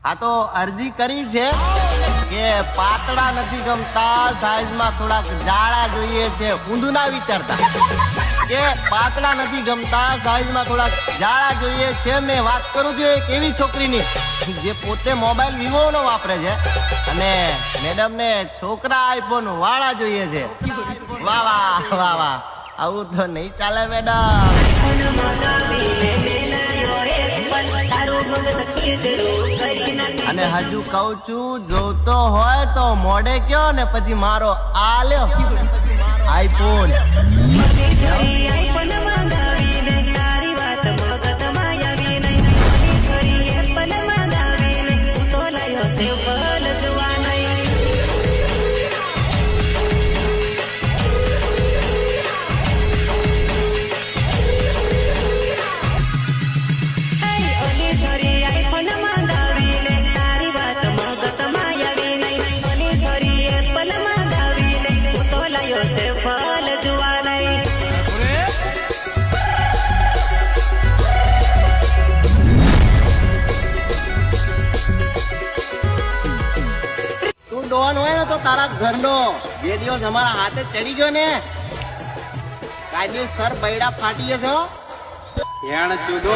આ તો અરજી કરી છે કે પાતળા નથી ગમતા, સાઈઝમાં થોડાક જાડા જોઈએ છે. ઊંધું ના વિચારતા કે પાતળા નથી ગમતા, સાઈઝમાં થોડાક જાડા જોઈએ છે. મેં વાત કરું છું એક એવી છોકરીની જે પોતે મોબાઈલ વિવો નો વાપરે છે અને મેડમ ને છોકરા આઈફોન વાળા જોઈએ છે. વાહ વાહ વાહ વાહ, આવું તો નહીં ચાલે મેડમ. અને હજુ કઉ છું, જોતો હોય તો મોઢે કયો ને પછી મારો આ લ્યો આઈફોન. ડોન હોય ને તો તારા ઘરનો જે દિવસ અમારા હાથે ચડી ગયો ને કાયદેસર બૈડા ફાટી જશે હો. હેણ ચૂદો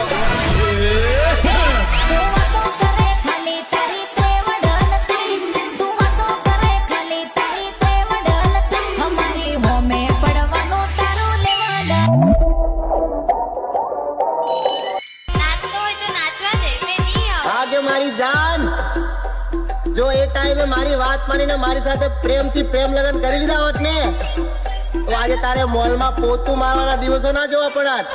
મારી જાન, જો એ ટાઈમે મારી વાત માનીને મારી સાથે પ્રેમથી પ્રેમ લગન કરી લીધા હોત ને તો આજે તારે મોલમાં પોતું મારવાના દિવસો ના જોવા પડત.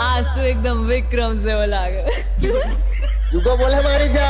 आज तो एकदम विक्रम से वो लागे. જુગો બોલે મારી જાન.